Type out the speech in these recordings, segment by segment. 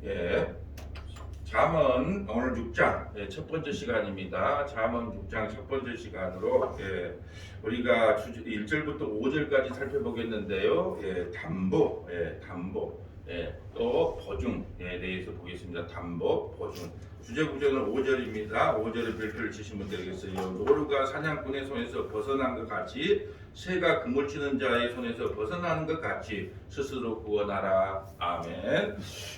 예. 잠언 오늘 6장 첫 번째 시간입니다. 잠언 6장 첫 번째 시간으로 우리가 1절부터 5절까지 살펴보겠는데요. 담보, 또 보증에 대해서 보겠습니다. 담보, 보증. 주제 구조는 5절입니다. 5절에 별표를 치시면 되겠어요. 노루가 사냥꾼의 손에서 벗어난 것 같이 새가 그물 치는 자의 손에서 벗어나는 것 같이 스스로 구원하라. 아멘.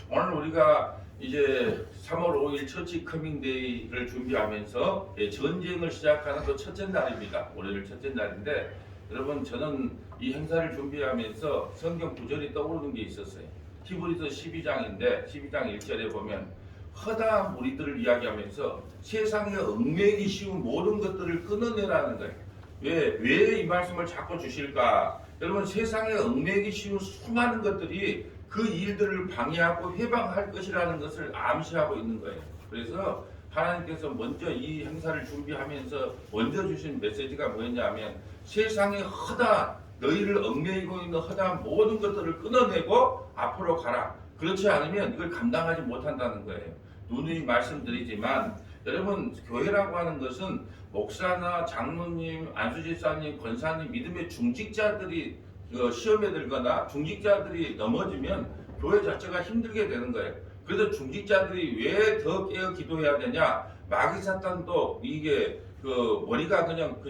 오늘 우리가 이제 3월 5일 처치 커밍데이를 준비하면서 전쟁을 시작하는 또 첫째 날입니다. 올해를 첫째 날인데 여러분, 저는 이 행사를 준비하면서 성경 구절이 떠오르는 게 있었어요. 히브리서 12장인데 12장 1절에 보면 허다한 무리들을 이야기하면서 세상에 얽매이기 쉬운 모든 것들을 끊어내라는 거예요. 왜 이 말씀을 자꾸 주실까? 여러분, 세상에 얽매이기 쉬운 수많은 것들이 그 일들을 방해하고 해방할 것이라는 것을 암시하고 있는 거예요. 그래서 하나님께서 먼저 이 행사를 준비하면서 먼저 주신 메시지가 뭐였냐면 세상에 허다 너희를 얽매이고 있는 허다한 모든 것들을 끊어내고 앞으로 가라. 그렇지 않으면 이걸 감당하지 못한다는 거예요. 누누이 말씀드리지만 여러분, 교회라고 하는 것은 목사나 장로님, 안수집사님, 권사님, 믿음의 중직자들이 시험에 들거나 중직자들이 넘어지면 교회 자체가 힘들게 되는 거예요. 그래서 중직자들이 왜 더 깨어 기도해야 되냐? 마귀 사탄도 이게 머리가 그냥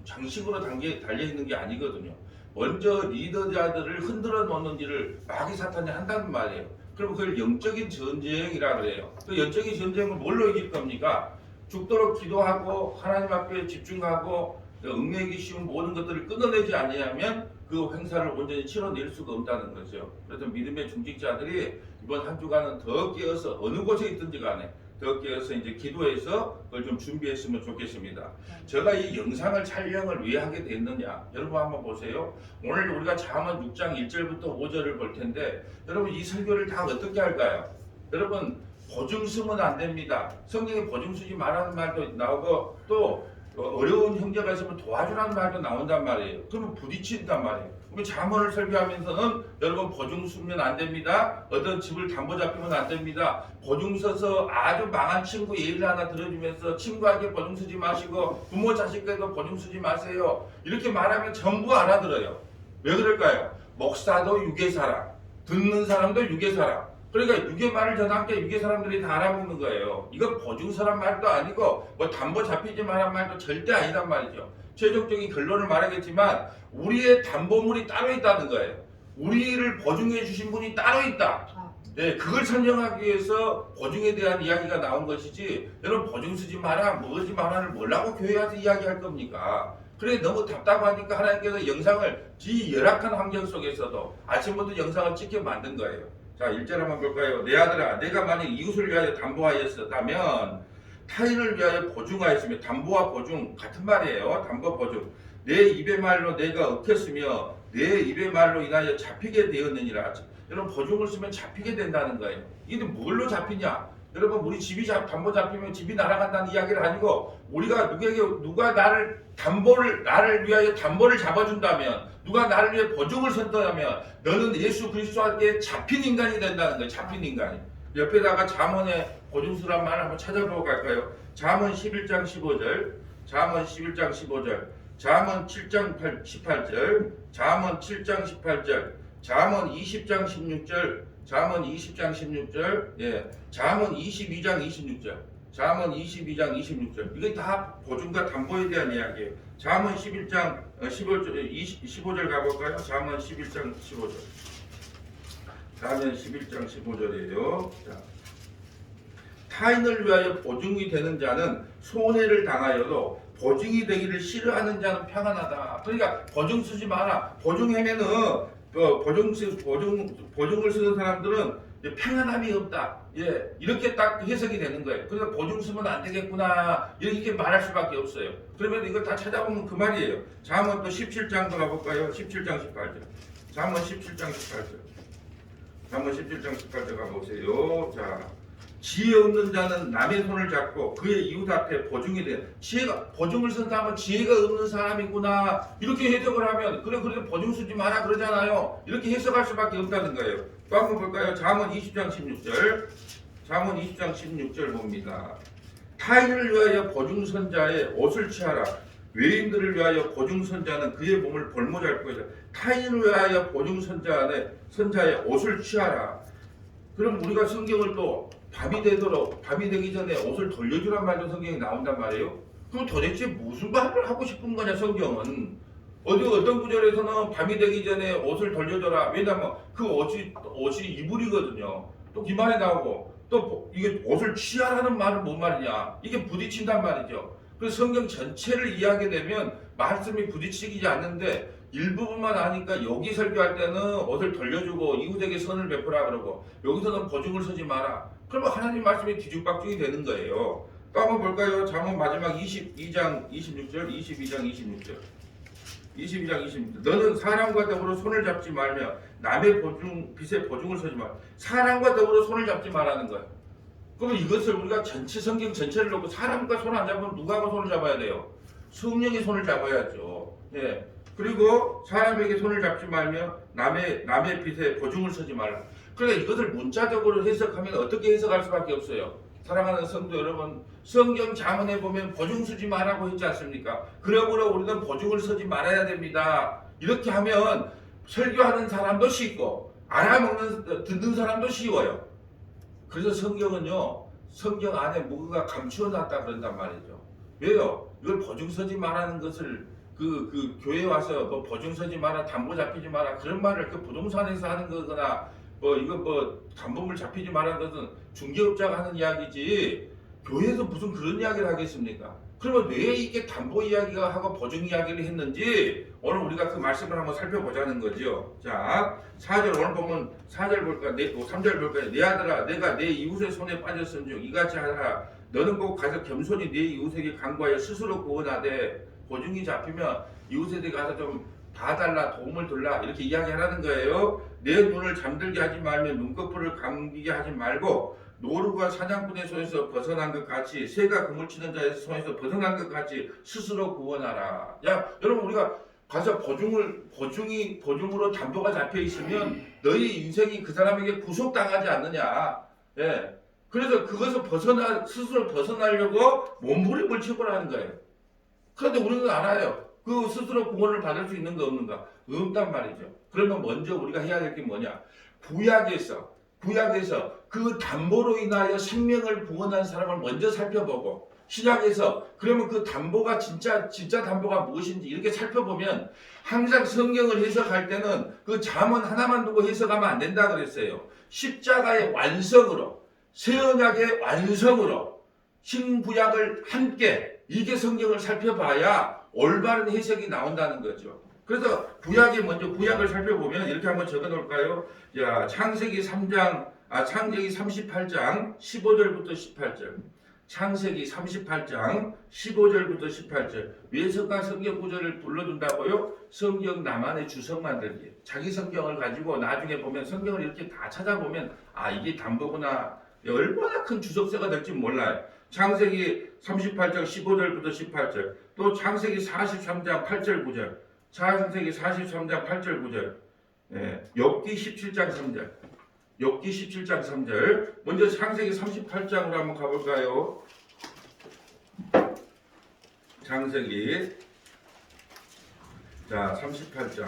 장식으로 달려 있는 게 아니거든요. 먼저 리더자들을 흔들어 놓는 일을 마귀 사탄이 한다는 말이에요. 그럼 그걸 영적인 전쟁이라 그래요. 그 영적인 전쟁을 뭘로 이길 겁니까? 죽도록 기도하고 하나님 앞에 집중하고 얽매이기 쉬운 모든 것들을 끊어내지 아니하면 그 행사를 온전히 치러낼 수가 없다는 거죠. 그래서 믿음의 중직자들이 이번 한 주간은 더 깨어서 어느 곳에 있든지 간에 더 깨어서 이제 기도해서 그걸 좀 준비했으면 좋겠습니다. 제가 이 영상을 촬영을 왜 하게 됐느냐? 여러분 한번 보세요. 오늘 우리가 잠언 6장 1절부터 5절을 볼 텐데 여러분, 이 설교를 다 어떻게 할까요? 여러분, 보증 쓰면 안 됩니다. 성경에 보증 쓰지 말라는 말도 나오고 또 어려운 형제가 있으면 도와주라는 말도 나온단 말이에요. 그러면 부딪힌단 말이에요. 그럼 잠언을 설교하면서는 여러분, 보증 쓰면 안 됩니다. 어떤 집을 담보 잡히면 안 됩니다. 보증 서서 아주 망한 친구 예를 하나 들어주면서 친구에게 보증 쓰지 마시고 부모 자식에게도 보증 쓰지 마세요. 이렇게 말하면 전부 알아들어요. 왜 그럴까요? 목사도 유괴사람, 듣는 사람도 유괴사람. 그러니까 유괴 말을 전한 게 유괴 사람들이 다 알아먹는 거예요. 이거 보증서란 말도 아니고 뭐 담보 잡히지 말란 말도 절대 아니란 말이죠. 최종적인 결론을 말하겠지만 우리의 담보물이 따로 있다는 거예요. 우리를 보증해 주신 분이 따로 있다. 네, 그걸 설명하기 위해서 보증에 대한 이야기가 나온 것이지, 여러분 보증 쓰지 마라, 뭐지 마라를 뭐라고 교회 와서 이야기할 겁니까? 그래, 너무 답답하니까 하나님께서 영상을 이 열악한 환경 속에서도 아침부터 영상을 찍게 만든 거예요. 자, 1절 한번 볼까요? 내 아들아, 내가 만약 이웃을 위하여 담보하였다면 타인을 위하여 보증하였으며, 담보와 보증 같은 말이에요. 담보 보증. 내 입의 말로 내가 얽혔으며 내 입의 말로 인하여 잡히게 되었느니라. 여러분, 보증을 쓰면 잡히게 된다는 거예요. 이게 뭘로 잡히냐? 여러분, 우리 집이 담보 잡히면 집이 날아간다는 이야기를 아니고, 우리가 누가 나를 위하여 담보를 잡아준다면, 누가 나를 위해 보증을 선택하면 너는 예수 그리스도께 잡힌 인간이 된다는 거예요. 잡힌 인간이. 옆에다가 잠언의 보증수란 말을 한번 찾아보고 갈까요? 잠언 11장 15절, 잠언 11장 15절, 잠언 7장 18절, 잠언 7장 18절, 잠언 20장 16절, 잠언 20장 16절, 잠언 22장 26절, 잠언 22장 26절. 이게 다 보증과 담보에 대한 이야기예요. 잠언 11장 15절 가볼까요? 잠언 11장 15절. 잠언 11장 15절이에요. 자, 타인을 위하여 보증이 되는 자는 손해를 당하여도 보증이 되기를 싫어하는 자는 평안하다. 그러니까 보증 쓰지 마라. 보증하면은 보증을 쓰는 사람들은 평안함이 없다. 이렇게 딱 해석이 되는 거예요. 그래서 보증 쓰면 안 되겠구나, 이렇게 말할 수밖에 없어요. 그러면 이거 다 찾아보면 그 말이에요. 잠언 또 17장도 가볼까요? 17장 18절. 잠언 17장 18절. 잠언 17장 18절 가보세요. 자, 지혜 없는 자는 남의 손을 잡고 그의 이웃 앞에 보증이 돼. 보증을 쓴 사람은 지혜가 없는 사람이구나, 이렇게 해석을 하면, 그래 보증 쓰지 마라 그러잖아요. 이렇게 해석할 수밖에 없다는 거예요. 또 한번 볼까요? 잠언 20장 16절. 잠언 20장 16절 봅니다. 타인을 위하여 보증선자의 옷을 취하라. 외인들을 위하여 보증선자는 그의 몸을 볼모잘 것이다. 타인을 위하여 보증선자의 옷을 취하라. 그럼 우리가 성경을 또 밤이 되기 전에 옷을 돌려주란 말도 성경에 나온단 말이에요. 그럼 도대체 무슨 말을 하고 싶은 거냐 성경은. 어떤 구절에서는 밤이 되기 전에 옷을 돌려줘라. 왜냐면 그 옷이 이불이거든요. 또 이 말에 나오고 또 이게 옷을 취하라는 말은 뭔 말이냐. 이게 부딪힌단 말이죠. 그래서 성경 전체를 이해하게 되면 말씀이 부딪히지 않는데 일부분만 하니까 여기 설교할 때는 옷을 돌려주고 이웃에게 선을 베푸라 그러고 여기서는 보증을 서지 마라. 그러면 하나님 말씀이 뒤죽박죽이 되는 거예요. 또 한번 볼까요? 잠언 마지막 22장 26절, 22장 26절. 22장 26절. 너는 사람과 더불어 손을 잡지 말며 남의 빚에 보증을 서지 마라. 사람과 더불어 손을 잡지 말라는 거예요. 그러면 이것을 우리가 전체 성경 전체를 놓고 사람과 손 안 잡으면 누구하고 손을 잡아야 돼요? 성령이 손을 잡아야죠. 예. 그리고 사람에게 손을 잡지 말며 남의 빚에 보증을 서지 말라. 그러니까 이것을 문자적으로 해석하면 어떻게 해석할 수밖에 없어요. 사랑하는 성도 여러분, 성경 잠언에 보면 보증 서지 말라고 했지 않습니까? 그러므로 우리는 보증을 서지 말아야 됩니다. 이렇게 하면 설교하는 사람도 쉽고 듣는 사람도 쉬워요. 그래서 성경은요, 성경 안에 뭐가 감추어놨다 그런단 말이죠. 왜요? 이걸 보증 서지 말라는 것을 그 교회 와서 뭐 보증 서지 마라, 담보 잡히지 마라 그런 말을 그 부동산에서 하는 거거나 담보물 잡히지 말라는 것은 중개업자가 하는 이야기지 교회에서 무슨 그런 이야기를 하겠습니까? 그러면 왜 이게 담보 이야기가 하고 보증 이야기를 했는지 오늘 우리가 그 말씀을 한번 살펴보자는 거죠. 자, 4절 오늘 보면 4절 볼까? 3절 볼까요? 내 아들아 내가 내 이웃의 손에 빠졌은즉 이같이 하라. 너는 꼭 가서 겸손히 내 이웃에게 간구하여 스스로 구원하되 보증이 잡히면 이웃에게 가서 좀 봐달라 도움을 줄라 이렇게 이야기하라는 거예요. 내 눈을 잠들게 하지 말며 눈꺼풀을 감기게 하지 말고 노루가 사냥꾼의 손에서 벗어난 것 같이 새가 그물 치는 자의 손에서 벗어난 것 같이 스스로 구원하라. 야 여러분 우리가 가서 보증으로 담보가 잡혀 있으면 너희 인생이 그 사람에게 구속당하지 않느냐. 예. 그래서 그것을 스스로 벗어나려고 몸부림을 치고라는 거예요. 그런데 우리는 알아요. 그 스스로 구원을 받을 수 있는가 없는가? 없단 말이죠. 그러면 먼저 우리가 해야 될 게 뭐냐? 구약에서 그 담보로 인하여 생명을 구원한 사람을 먼저 살펴보고 신약에서 그러면 그 담보가 진짜 담보가 무엇인지 이렇게 살펴보면 항상 성경을 해석할 때는 그 잠언 하나만 두고 해석하면 안 된다 그랬어요. 십자가의 완성으로 새 언약의 완성으로 신구약을 함께 이게 성경을 살펴봐야 올바른 해석이 나온다는 거죠. 그래서 구약을 살펴보면 이렇게 한번 적어 놓을까요? 자, 창세기 38장 15절부터 18절. 창세기 38장 15절부터 18절. 왜 성경 구절을 불러준다고요? 성경 나만의 주석 만들기. 자기 성경을 가지고 나중에 보면 성경을 이렇게 다 찾아보면 이게 담보구나. 얼마나 큰 주석서가 될지 몰라요. 창세기 38장 15절부터 18절. 또 창세기 43장 8절 9절. 창세기 43장 8절 9절. 욥기 17장 3절. 욥기 17장 3절. 먼저 창세기 38장으로 한번 가볼까요? 창세기 38장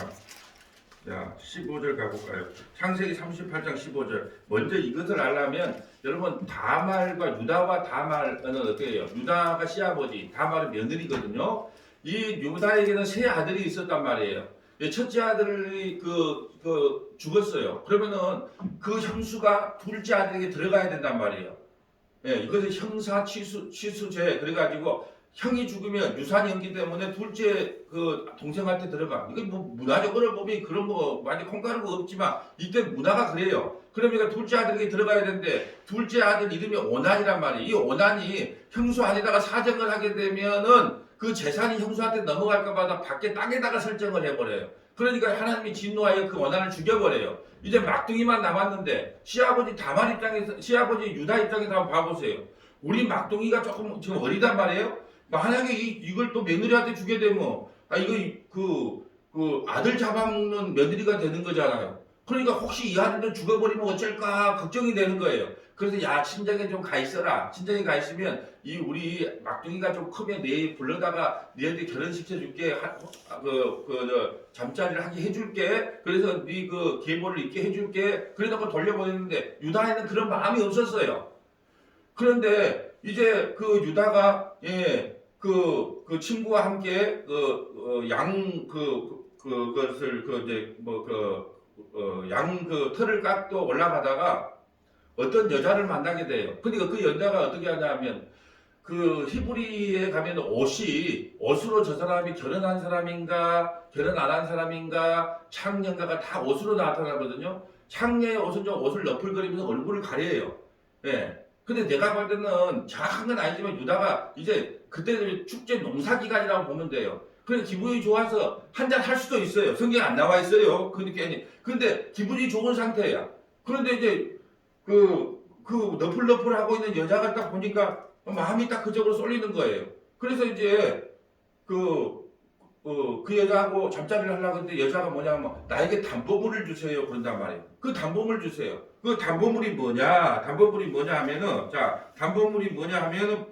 15절 가볼까요? 창세기 38장 15절. 먼저 이것을 알려면 여러분 다말과 유다와 다말은 어떻게 해요? 유다가 시아버지, 다말은 며느리거든요. 이 유다에게는 세 아들이 있었단 말이에요. 첫째 아들이 죽었어요. 그러면은 그 형수가 둘째 아들에게 들어가야 된단 말이에요. 이것은 형사 취수제. 그래가지고 형이 죽으면 유산이 없기 때문에 둘째 동생한테 들어가. 이게 뭐 문화적으로 보면 그런 거 많이 콩가루가 없지만 이때 문화가 그래요. 그러니까 둘째 아들에게 들어가야 되는데 둘째 아들 이름이 오난이란 말이에요. 이 오난이 형수 안에다가 사정을 하게 되면은 그 재산이 형수한테 넘어갈까봐 밖에 땅에다가 설정을 해버려요. 그러니까 하나님이 진노하여 그 오난을 죽여버려요. 이제 막둥이만 남았는데 시아버지 유다 입장에서 한번 봐보세요. 우리 막둥이가 조금 지금 어리단 말이에요. 만약에 이걸 또 며느리한테 주게 되면 이거 아들 잡아먹는 며느리가 되는 거잖아요. 그러니까 혹시 이 아들도 죽어버리면 어쩔까 걱정이 되는 거예요. 그래서 야 친정에 좀 가 있어라. 친정에 가 있으면 이 우리 막둥이가 좀 크면 내 불러다가 니한테 결혼시켜줄게. 잠자리를 하게 해줄게. 그래서 네 그 계보를 있게 해줄게. 그러다가 돌려보냈는데 유다에는 그런 마음이 없었어요. 그런데 이제 그 유다가 그 친구와 함께 그것을 양 그 털을 깎고 올라가다가 어떤 여자를 만나게 돼요. 그러니까 그 여자가 어떻게 하냐면 그 히브리에 가면 옷으로 저 사람이 결혼한 사람인가 결혼 안 한 사람인가 창녀인가가 다 옷으로 나타나거든요. 창녀의 옷은 좀 옷을 너풀거리면서 얼굴을 가려요. 예. 근데 내가 볼 때는 정확한 건 아니지만 유다가 이제 그때 축제 농사 기간이라고 보면 돼요. 그래서 기분이 좋아서 한잔 할 수도 있어요. 성경에 안 나와 있어요. 그러니까 근데 기분이 좋은 상태야. 그런데 이제 그 너풀너풀하고 있는 여자가 딱 보니까 마음이 딱 그쪽으로 쏠리는 거예요. 그래서 이제 그 여자하고 잠자리를 하려고 했는데 여자가 뭐냐면 나에게 담보물을 주세요 그런단 말이에요. 그 담보물 주세요. 그 담보물이 뭐냐? 담보물이 뭐냐 하면은 담보물이 뭐냐 하면은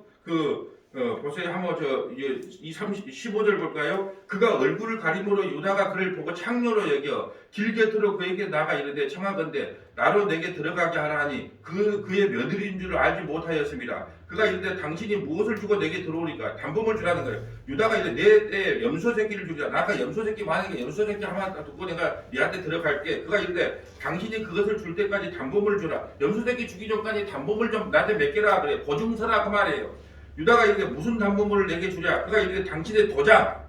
보세요. 한번 이 15절 볼까요? 그가 얼굴을 가림으로 유다가 그를 보고 창녀로 여겨 길게 들어 그에게 나가 이르되 청하건대 나로 내게 들어가게 하라 하니 그의 며느리인 줄 알지 못하였습니다. 그가 이르되 당신이 무엇을 주고 내게 들어오니까 담보물 주라는 거예요. 유다가 이제 내 염소 새끼를 주자. 나가 염소 새끼 만약에 염소 새끼 하나 두고 내가 네한테 들어갈게. 그가 이르되 당신이 그것을 줄 때까지 담보물 주라. 염소 새끼 주기 전까지 담보물 좀 나한테 몇 개라 그래. 보증서라 그 말이에요. 유다가 이르되 무슨 담보물을 내게 주랴. 그가 이르되 당신의 도장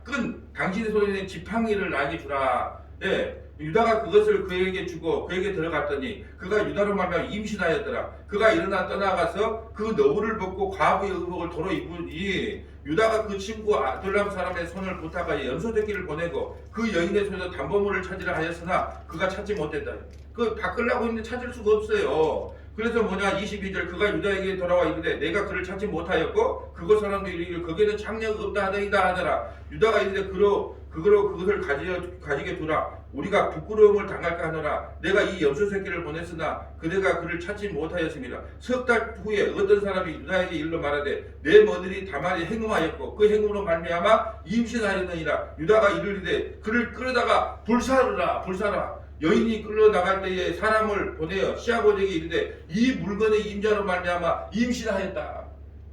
당신의 손에 있는 지팡이를 나에게 주라. 네. 유다가 그것을 그에게 주고 그에게 들어갔더니 그가 유다로 말하며 임신하였더라. 그가 일어나 떠나가서 그 너울을 벗고 과부의 의복을 도로 입으니 유다가 그 친구 아둘람 사람의 손을 부탁하여 염소새끼를 보내고 그 여인의 손에서 담보물을 찾으려 하였으나 그가 찾지 못했다. 그 바꾸려고 했는데 찾을 수가 없어요. 그래서 22절 그가 유다에게 돌아와 이르되 내가 그를 찾지 못하였고 그곳 사람들이 이르기를 거기에는 창녀가 없다 하더이다 하더라. 유다가 이르되 그것을 가지게 두라. 우리가 부끄러움을 당할까 하노라. 내가 이 염소 새끼를 보냈으나 그대가 그를 찾지 못하였습니다. 석 달 후에 어떤 사람이 유다에게 일러 말하되 내 며느리 다말이 행음하였고 그 행음으로 말미암아 임신하였느니라. 유다가 이르되 그를 끌어다가 불사라. 여인이 끌려나갈 때에 사람을 보내어 시아버지에게 이르되 이 물건의 임자로 말미암아 임신하였다.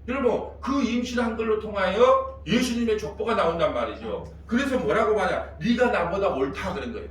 여러분 그 임신한 걸로 통하여 예수님의 족보가 나온단 말이죠. 그래서 뭐라고 하냐? 네가 나보다 옳다 그런 거예요.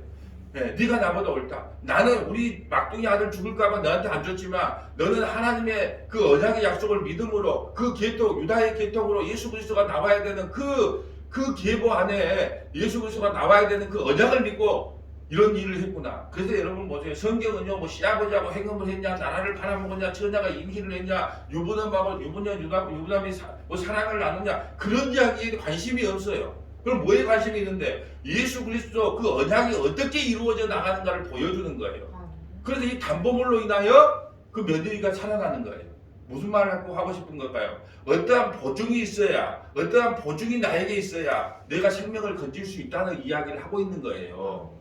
네, 네가 나보다 옳다. 나는 우리 막둥이 아들 죽을까봐 너한테 안 줬지만 너는 하나님의 그 언약의 약속을 믿음으로 그 계통 유다의 계통으로 예수 그리스도가 나와야 되는 그 계보 안에 예수 그리스도가 나와야 되는 그 언약을 믿고 이런 일을 했구나. 그래서 여러분 보세요. 성경은요, 뭐 시아버지하고 행음을 했냐, 나라를 팔아먹었냐, 처녀가 임신을 했냐, 유부남이 사랑을 나누냐, 그런 이야기에 관심이 없어요. 그럼 뭐에 관심이 있는데 예수 그리스도 그 언약이 어떻게 이루어져 나가는가를 보여주는 거예요. 그래서 이 담보물로 인하여 그 며느리가 살아나는 거예요. 무슨 말을 하고 싶은 걸까요? 어떠한 보증이 있어야, 어떠한 보증이 나에게 있어야 내가 생명을 건질 수 있다는 이야기를 하고 있는 거예요.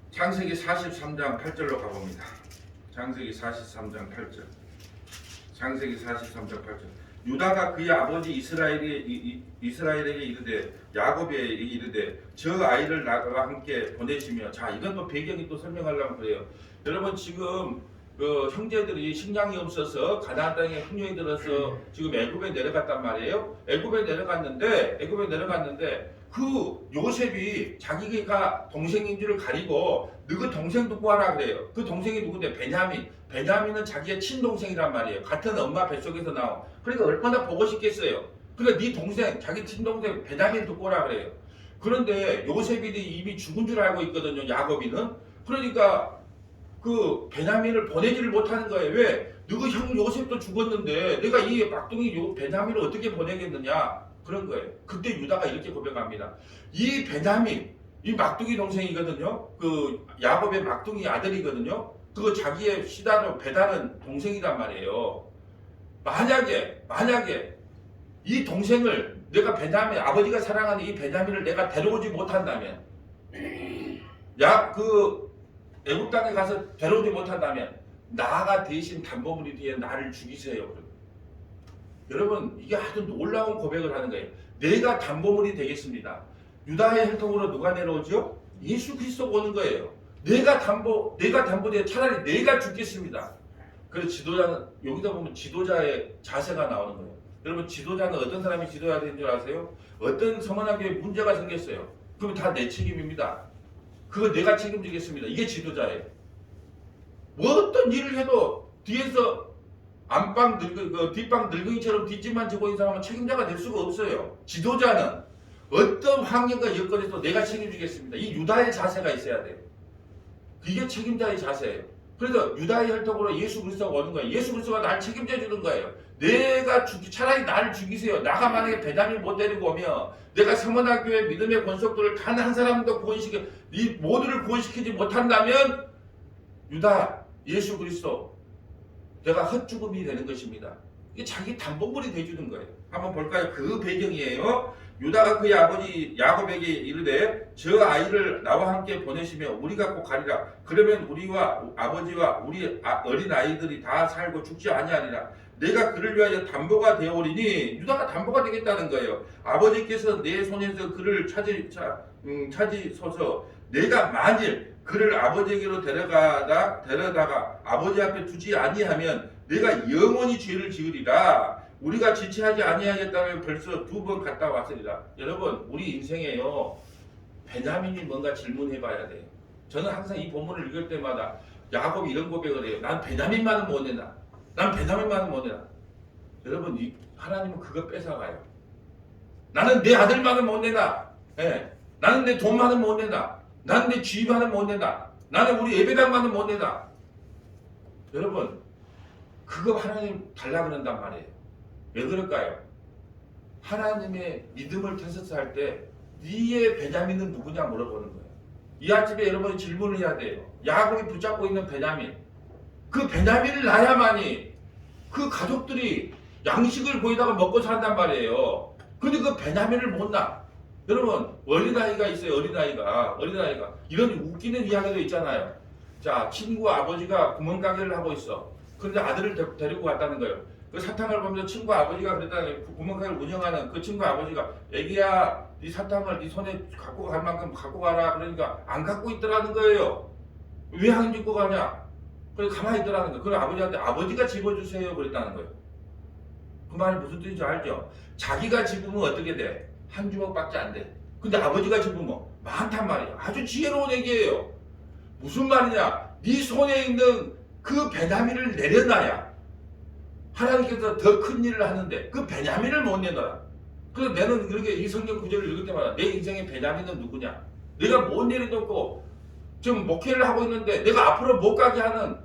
창세기 43장 8절로 가봅니다. 창세기 43장 8절. 창세기 43장 8절. 유다가 그의 아버지 이스라엘에게 이르되 야곱에게 이르되 저 아이를 나와 함께 보내시며, 자 이건 또 배경이 또 설명하려면 그래요. 여러분 지금 그 형제들이 식량이 없어서 가나안 땅에 흥룡이 들어서 지금 애굽에 내려갔단 말이에요. 애굽에 내려갔는데 그 요셉이 자기가 동생인 줄을 가리고 너그 동생 누구 하라 그래요. 그 동생이 누구인데 베냐민은 자기의 친동생이란 말이에요. 같은 엄마 뱃속에서 나온. 그러니까 얼마나 보고 싶겠어요. 그러니까 네 동생, 자기 친동생 베냐민 듣고 오라 그래요. 그런데 요셉이 이미 죽은 줄 알고 있거든요. 야곱이는. 그러니까 그 베냐민을 보내지를 못하는 거예요. 왜? 너그 형 요셉도 죽었는데 내가 이 막둥이 베냐민을 어떻게 보내겠느냐. 그런 거예요. 그때 유다가 이렇게 고백합니다. 이 베냐민, 이 막둥이 동생이거든요. 그 야곱의 막둥이 아들이거든요. 그 자기의 배다른 동생이란 말이에요. 만약에 이 동생을 내가 베냐민, 아버지가 사랑하는 이 베냐민을 내가 데려오지 못한다면 그 애국 땅에 가서 데려오지 못한다면 나가 대신 담보물이 뒤에 나를 죽이세요. 여러분 이게 아주 놀라운 고백을 하는 거예요. 내가 담보물이 되겠습니다. 유다의 혈통으로 누가 내려오죠? 예수 그리스도가 오는 거예요. 내가 담보되어 차라리 내가 죽겠습니다. 그래서 지도자는 여기다 보면 지도자의 자세가 나오는 거예요. 여러분 지도자는 어떤 사람이 지도자가 되는 줄 아세요? 어떤 서머나 교회에 문제가 생겼어요. 그럼 다 내 책임입니다. 그거 내가 책임지겠습니다. 이게 지도자예요. 뭐 어떤 일을 해도 뒤에서 뒷방 늙은이처럼 뒷짐만 지고 있는 사람은 책임자가 될 수가 없어요. 지도자는 어떤 환경과 여건에서 내가 책임지겠습니다. 이 유다의 자세가 있어야 돼요. 이게 책임자의 자세예요. 그래서 유다의 혈통으로 예수 그리스도가 오는 거예요. 예수 그리스도가 날 책임져 주는 거예요. 차라리 나를 죽이세요. 나가 만약에 베냐민 못 데리고 오면 내가 서문학교의 믿음의 권속들을 단 한 사람도 이 모두를 구원시키지 못한다면 유다, 예수 그리스도 내가 헛죽음이 되는 것입니다. 이게 자기 담보물이 돼주는 거예요. 한번 볼까요? 그 배경이에요. 유다가 그의 아버지 야곱에게 이르되 저 아이를 나와 함께 보내시며 우리가 꼭 가리라. 그러면 우리와 아버지와 우리 어린 아이들이 다 살고 죽지 아니하리라. 내가 그를 위하여 담보가 되어오리니 유다가 담보가 되겠다는 거예요. 아버지께서 내 손에서 그를 찾으소서. 내가 만일 그를 아버지에게로 데려다가 아버지 앞에 두지 아니하면 내가 영원히 죄를 지으리라. 우리가 지체하지 아니하겠다면 벌써 2번 갔다 왔으리라. 여러분 우리 인생에요 베냐민이 뭔가 질문해봐야 돼요. 저는 항상 이 본문을 읽을 때마다 야곱이 이런 고백을 해요. 난 베냐민만은 못 내나. 난 베냐민만은 못 내나. 여러분 하나님은 그거 뺏어가요. 나는 내 아들만은 못 내나. 예. 나는 내 돈만은 못 내나. 나는 내 주위만은 못 내나. 나는 우리 예배당만은 못 내나. 여러분 그거 하나님 달라 그런단 말이에요. 왜 그럴까요? 하나님의 믿음을 테스트할 때 네의 베냐민은 누구냐 물어보는 거예요. 이 아침에 여러분이 질문을 해야 돼요. 야곱이 붙잡고 있는 베냐민, 그 베냐민을 낳아야만이 그 가족들이 양식을 거기다가 먹고 산단 말이에요. 근데 그 베냐민을 못 낳아. 여러분 어린아이가 있어요. 어린아이가 이런 웃기는 이야기도 있잖아요. 자, 친구 아버지가 구멍가게를 하고 있어. 그런데 아들을 데리고 갔다는 거예요. 그 사탕을 보면서 친구 아버지가 그랬다는 구멍가게를 운영하는 그 친구 아버지가 애기야 네 사탕을 네 손에 갖고 갈 만큼 갖고 가라. 그러니까 안 갖고 있더라는 거예요. 왜 안 갖고 가냐? 그래서 가만히 있더라는 거예요. 그럼 아버지한테 아버지가 집어주세요 그랬다는 거예요. 그 말이 무슨 뜻인지 알죠? 자기가 집으면 어떻게 돼? 한 주먹밖에 안 돼. 근데 아버지가 집으면 많단 말이에요. 아주 지혜로운 얘기예요. 무슨 말이냐? 네 손에 있는 그 베냐민을 내려놔야 하나님께서 더 큰 일을 하는데 그 베냐민을 못 내놔라. 그래서 나는 이렇게 이 성경 구절을 읽을 때마다 내 인생의 베냐민은 누구냐? 내가 못 내려놓고 지금 목회를 하고 있는데 내가 앞으로 못 가게 하는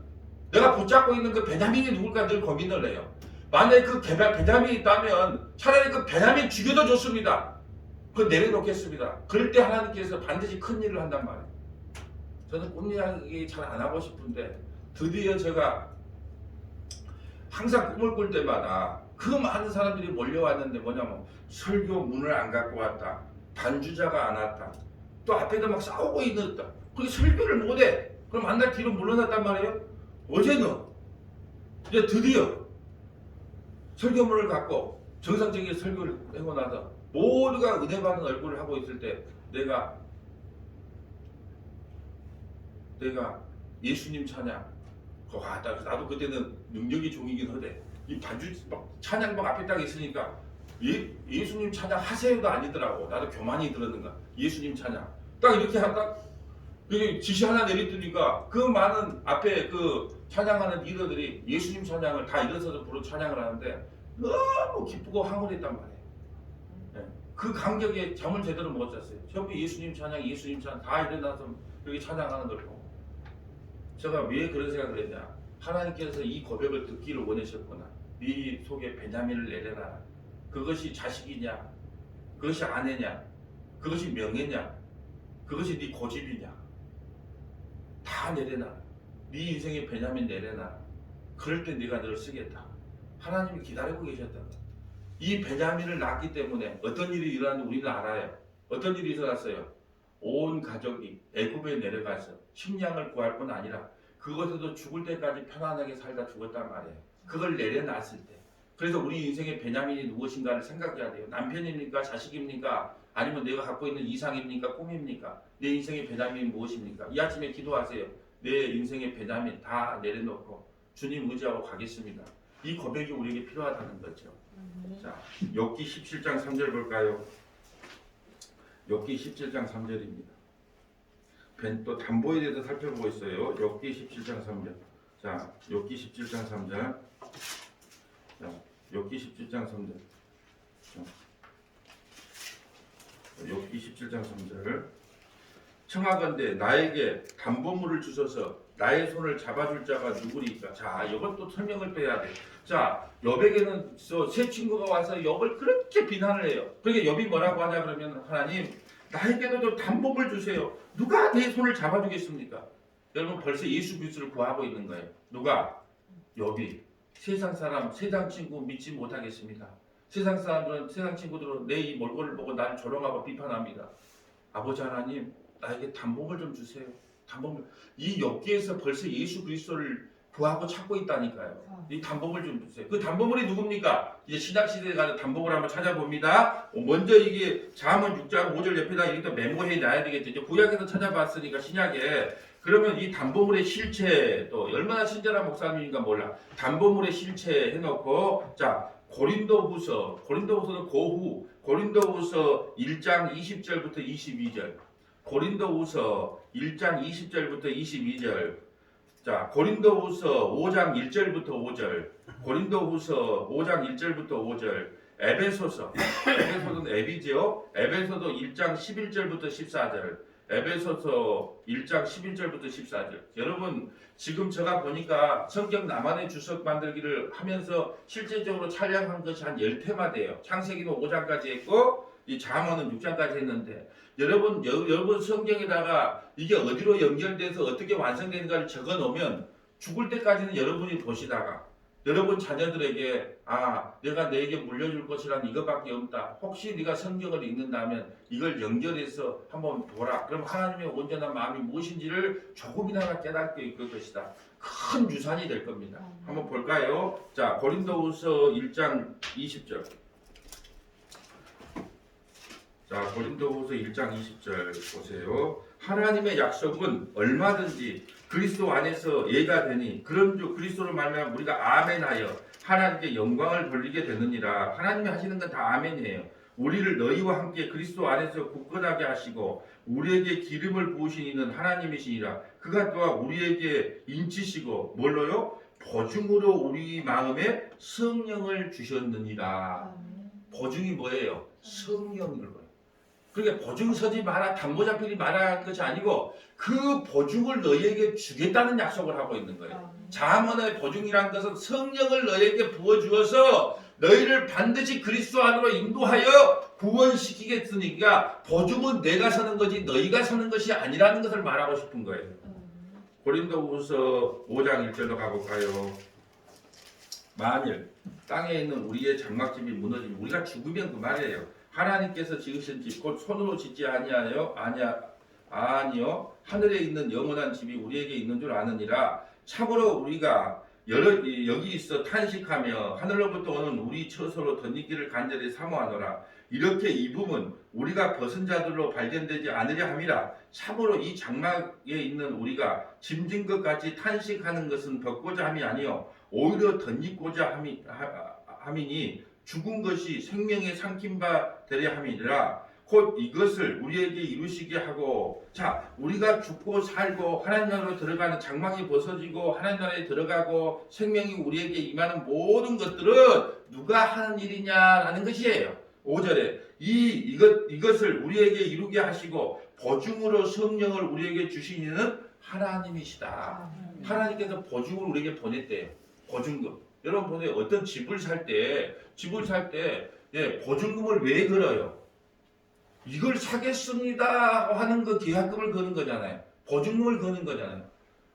내가 붙잡고 있는 그 베냐민이 누굴까 늘 고민을 해요. 만약에 그 베냐민이 있다면 차라리 그 베냐민 죽여도 좋습니다. 그걸 내려놓겠습니다. 그럴 때 하나님께서 반드시 큰 일을 한단 말이에요. 저는 꿈 이야기 잘 안 하고 싶은데 드디어 제가 항상 꿈을 꿀 때마다 그 많은 사람들이 몰려왔는데 뭐냐면 설교 문을 안 갖고 왔다. 단주자가 안 왔다. 또 앞에도 막 싸우고 있었다. 그게 설교를 못해. 그럼 한 달 뒤로 물러났단 말이에요. 어제는 이제 드디어 설교문을 갖고 정상적인 설교를 하고 나서 모두가 은혜 받는 얼굴을 하고 있을 때 내가 예수님 찬양 와, 나도 그때는 능력이 종이긴 하대. 이 반주 막 찬양 막 앞에 딱 있으니까 예수님 찬양 하세요가 아니더라고. 나도 교만이 들었는가. 예수님 찬양 딱 이렇게 하다 지시 하나 내리더니까 그 많은 앞에 그 찬양하는 리더들이 예수님 찬양을 다 일어서서 부르 찬양을 하는데 너무 기쁘고 황홀했단 말이에요. 네. 그 감격에 잠을 제대로 못 잤어요. 전부 예수님 찬양 다 일어나서 그렇게 찬양하는 걸 보고 제가 왜 그런 생각을 했냐. 하나님께서 이 고백을 듣기를 원하셨구나. 네 속에 베냐민을 내려놔라. 그것이 자식이냐, 그것이 아내냐, 그것이 명예냐, 그것이 네 고집이냐, 다 내려놔라. 네 인생에 베냐민 내려놔라. 그럴 때 네가 너를 쓰겠다. 하나님이 기다리고 계셨다. 이 베냐민을 낳기 때문에 어떤 일이 일어났는지 우리는 알아요. 어떤 일이 일어났어요? 온 가족이 애굽에 내려가서 식량을 구할 뿐 아니라 그것에도 죽을 때까지 편안하게 살다 죽었단 말이에요. 그걸 내려놨을 때. 그래서 우리 인생의 베냐민이 무엇인가를 생각해야 돼요. 남편입니까? 자식입니까? 아니면 내가 갖고 있는 이상입니까? 꿈입니까? 내 인생의 베냐민이 무엇입니까? 이 아침에 기도하세요. 내 인생의 베냐민 다 내려놓고 주님 의지하고 가겠습니다. 이 고백이 우리에게 필요하다는 거죠. 자, 욥기 17장 3절 볼까요? 욥기 17장 3절입니다. 또 담보에 대해서 살펴보고 있어요. 욥기 17장 3절. 자, 욥기 17장 3절. 자, 욥기 17장 3절. 욥기 17장 3절. 청하건대 나에게 담보물을 주셔서 나의 손을 잡아줄 자가 누구리까? 자, 이걸 또 설명을 빼야 돼. 자, 욥에게는 세 친구가 와서 욥을 그렇게 비난을 해요. 그러니까 욥이 뭐라고 하냐 그러면 하나님 나에게도 좀 담보물 주세요. 누가 내 손을 잡아주겠습니까? 여러분 벌써 예수 그리스도를 구하고 있는 거예요. 누가? 욥이. 세상 사람, 세상 친구 믿지 못하겠습니다. 세상 사람들은, 세상 친구들은 내 이 몰골을 보고 나를 조롱하고 비판합니다. 아버지 하나님, 나에게 담보물 좀 주세요. 담보물. 이 욥기에서 벌써 예수 그리스도를 구하고 찾고 있다니까요. 이 담보물 좀 주세요. 그 담보물이 누굽니까? 이제 신약 시대에 가서 담보물 한번 찾아봅니다. 먼저 이게 잠언 6장 5절 옆에다 이렇게 메모해 놔야 되겠죠. 이제 구약에서 찾아봤으니까 신약에. 그러면 이 담보물의 실체 또 얼마나 친절한 목사님인가 몰라. 담보물의 실체 해놓고 자 고린도후서는 고후 고린도후서 1장 20절부터 22절 고린도후서 1장 20절부터 22절 자 고린도후서 5장 1절부터 5절 고린도후서 5장 1절부터 5절 에베소서는 앱이죠. 에베소도 1장 11절부터 14절 에베소서 1장 11절부터 14절. 여러분 지금 제가 보니까 성경 나만의 주석 만들기를 하면서 실제적으로 촬영한 것이 한 10회마 돼요. 창세기는 5장까지 했고 이 잠언은 6장까지 했는데 여러분 성경에다가 이게 어디로 연결돼서 어떻게 완성되는가를 적어 놓으면 죽을 때까지는 여러분이 보시다가 여러분 자녀들에게 내가 너에게 물려줄 것이란 이것밖에 없다. 혹시 네가 성경을 읽는다면 이걸 연결해서 한번 보라. 그럼 하나님의 온전한 마음이 무엇인지를 조금이나마 깨닫게 이끌 것이다. 큰 유산이 될 겁니다. 한번 볼까요? 자, 고린도후서 1장 20절. 자, 고린도후서 1장 20절 보세요. 하나님의 약속은 얼마든지 그리스도 안에서 예가 되니 그런즉 그리스도를 말미암아 우리가 아멘하여 하나님께 영광을 돌리게 되느니라. 하나님이 하시는 건 다 아멘이에요. 우리를 너희와 함께 그리스도 안에서 굳건하게 하시고 우리에게 기름을 부으신 이는 하나님이시니라. 그가 또한 우리에게 인치시고 뭘로요? 보증으로 우리 마음에 성령을 주셨느니라. 보증이 뭐예요? 성령을. 그러니까 보증 서지 마라, 담보 잡히지 마라 하는 것이 아니고 그 보증을 너희에게 주겠다는 약속을 하고 있는 거예요. 잠언의 보증이라는 것은 성령을 너희에게 부어주어서 너희를 반드시 그리스도 안으로 인도하여 구원시키겠으니까 보증은 내가 서는 거지 너희가 서는 것이 아니라는 것을 말하고 싶은 거예요. 고린도후서 5장 1절로 가볼까요? 만일 땅에 있는 우리의 장막집이 무너지면 우리가 죽으면 그 말이에요. 하나님께서 지으신 집 곧 손으로 짓지 아니하여 아니요 하늘에 있는 영원한 집이 우리에게 있는 줄 아느니라. 참으로 우리가 여기 있어 탄식하며 하늘로부터 오는 우리 처소로 덧입기를 간절히 사모하노라. 이렇게 입음은 우리가 벗은 자들로 발견되지 않으려 함이라. 참으로 이 장막에 있는 우리가 짐진 것 같이 탄식하는 것은 벗고자 함이 아니요 오히려 덧입고자 함이니 죽은 것이 생명에 삼킨 바 되려 함이니라. 곧 이것을 우리에게 이루시게 하고 자 우리가 죽고 살고 하나님 나라로 들어가는 장막이 벗어지고 하나님 나라에 들어가고 생명이 우리에게 임하는 모든 것들은 누가 하는 일이냐라는 것이에요. 5절에 이것을 우리에게 이루게 하시고 보증으로 성령을 우리에게 주시는 하나님이시다. 하나님께서 보증을 우리에게 보냈대요. 보증금. 여러분 보세요. 어떤 집을 살 때 보증금을 왜 걸어요? 이걸 사겠습니다 하는 그 계약금을 거는 거잖아요. 보증금을 거는 거잖아요.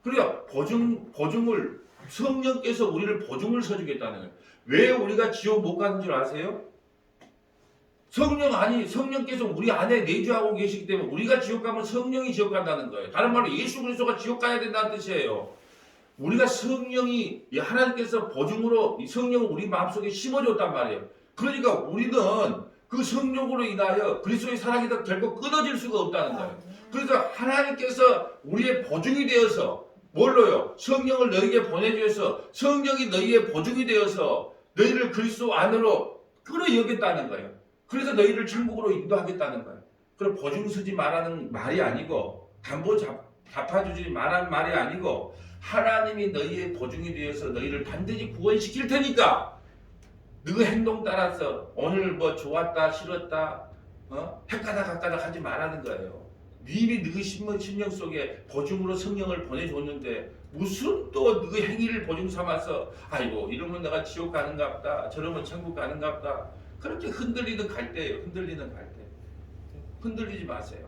그러니까 보증을 성령께서 우리를 보증을 서주겠다는 거예요. 왜 우리가 지옥 못 가는 줄 아세요? 성령께서 우리 안에 내주하고 계시기 때문에 우리가 지옥 가면 성령이 지옥 간다는 거예요. 다른 말로 예수 그리스도가 지옥 가야 된다는 뜻이에요. 우리가 성령이 하나님께서 보증으로 이 성령을 우리 마음속에 심어줬단 말이에요. 그러니까 우리는 그 성령으로 인하여 그리스도의 사랑이 결코 끊어질 수가 없다는 거예요. 그래서 하나님께서 우리의 보증이 되어서 뭘로요? 성령을 너희에게 보내주셔서 성령이 너희의 보증이 되어서 너희를 그리스도 안으로 끌어여겠다는 거예요. 그래서 너희를 천국으로 인도하겠다는 거예요. 그럼 보증 서지 말라는 말이 아니고 담보 갚아주지 말라는 말이 아니고 하나님이 너희의 보증이 되어서 너희를 반드시 구원시킬 테니까 너 행동 따라서 오늘 뭐 좋았다 싫었다 헷가다 각가다 하지 말라는 거예요. 이미 너희 심령 속에 보증으로 성령을 보내줬는데 무슨 또 너희 행위를 보증 삼아서 아이고 이러면 내가 지옥 가는가 보다 저러면 천국 가는가 보다 그렇게 흔들리는 갈대예요. 흔들리는 갈대. 흔들리지 마세요.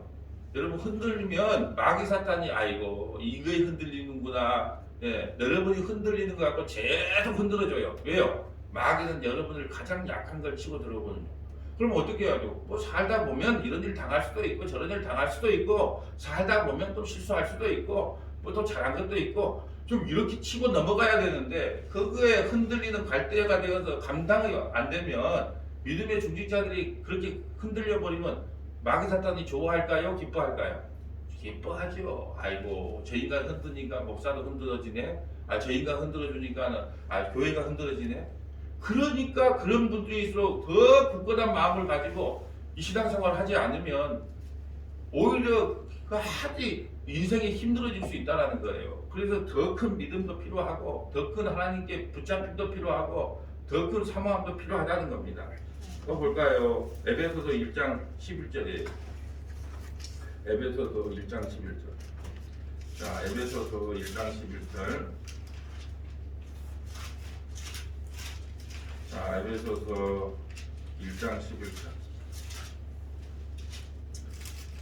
여러분 흔들리면 마귀 사탄이 아이고 이거에 흔들리는구나. 예, 여러분이 흔들리는 것 같고 계속 흔들어줘요. 왜요? 마귀는 여러분을 가장 약한 걸 치고 들어오거든요. 그럼 어떻게 해야 돼요? 뭐 살다 보면 이런 일 당할 수도 있고 저런 일 당할 수도 있고 살다 보면 또 실수할 수도 있고 뭐 또 잘한 것도 있고 좀 이렇게 치고 넘어가야 되는데 그거에 흔들리는 갈대가 되어서 감당이 안 되면 믿음의 중직자들이 그렇게 흔들려 버리면 마귀 사탄이 좋아할까요? 기뻐할까요? 기뻐하죠. 아이고 저 인간 흔드니까 목사도 흔들어지네. 저 인간 흔들어주니까 교회가 흔들어지네. 그러니까 그런 분들일수록 더 굳건한 마음을 가지고 이 신앙생활을 하지 않으면 오히려 인생이 힘들어질 수 있다는 거예요. 그래서 더 큰 믿음도 필요하고 더 큰 하나님께 붙잡힘도 필요하고 더 큰 사모함도 필요하다는 겁니다. 또 볼까요? 에베소서 1장 11절이에요. 에베소서 1장 11절. 자, 에베소서 1장 11절. 자, 에베소서 1장 11절.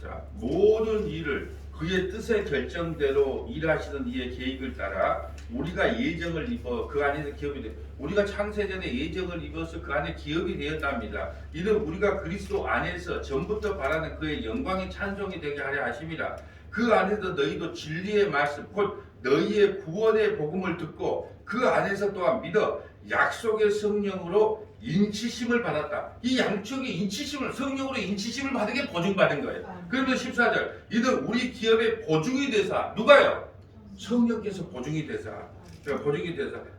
자, 모든 일을 그의 뜻의 결정대로 일하시는 이의 계획을 따라 우리가 예정을 입어 그 안에서 기업이 돼. 우리가 창세전에 예정을 입어서 그 안에 기업이 되었답니다. 이는 우리가 그리스도 안에서 전부터 바라는 그의 영광의 찬송이 되게 하려 하심이라. 그 안에서 너희도 진리의 말씀 곧 너희의 구원의 복음을 듣고 그 안에서 또한 믿어 약속의 성령으로 인치심을 받았다. 이 양쪽의 인치심을 성령으로 인치심을 받은 게 보증받은 거예요. 그러면서 14절 이는 우리 기업의 보증이 되사 누가요? 성령께서 보증이 되사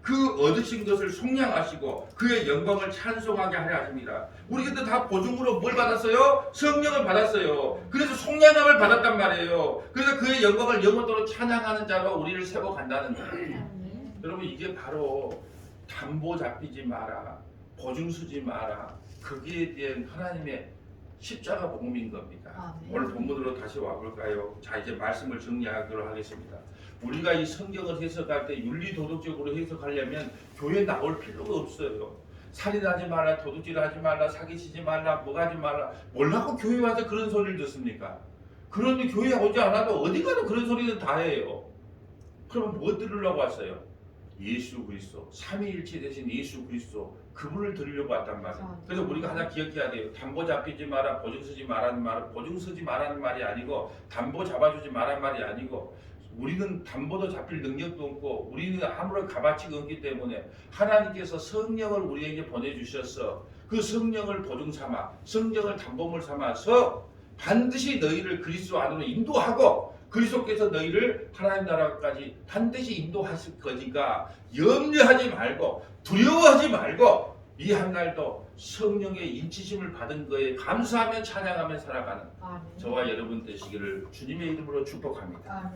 그 얻으신 것을 속량하시고 그의 영광을 찬송하게 하려 하십니다. 우리 근데 다 보증으로 뭘 받았어요? 성령을 받았어요. 그래서 속량함을 받았단 말이에요. 그래서 그의 영광을 영원토록 찬양하는 자로 우리를 세워 간다는 거예요. 여러분 이게 바로 담보 잡히지 마라, 보증 서지 마라. 거기에 대한 하나님의 십자가 복음인 겁니다. 오늘 본문으로 다시 와볼까요? 자 이제 말씀을 정리하도록 하겠습니다. 우리가 이 성경을 해석할 때 윤리도덕적으로 해석하려면 교회 나올 필요가 없어요. 살인하지 말라, 도둑질하지 말라, 사기치지 말라, 뭐 하지 말라. 뭘라고 교회 와서 그런 소리를 듣습니까? 그런데 교회 오지 않아도 어디 가도 그런 소리는 다 해요. 그러면 뭐 들으려고 왔어요? 예수 그리스도, 삼위일체 되신 예수 그리스도 그분을 들으려고 왔단 말이에요. 그래서 우리가 하나 기억해야 돼요. 담보 잡히지 마라, 보증 서지 마라는 말은 보증 서지 마라는 말이 아니고 담보 잡아주지 마라는 말이 아니고 우리는 담보도 잡힐 능력도 없고 우리는 아무런 값어치가 없기 때문에 하나님께서 성령을 우리에게 보내주셔서 그 성령을 보증 삼아 성령을 담보물 삼아서 반드시 너희를 그리스도 안으로 인도하고 그리스도께서 너희를 하나님 나라까지 반드시 인도하실 거니까 염려하지 말고 두려워하지 말고 이 한날도 성령의 인치심을 받은 거에 감사하며 찬양하며 살아가는 저와 여러분 되시기를 주님의 이름으로 축복합니다.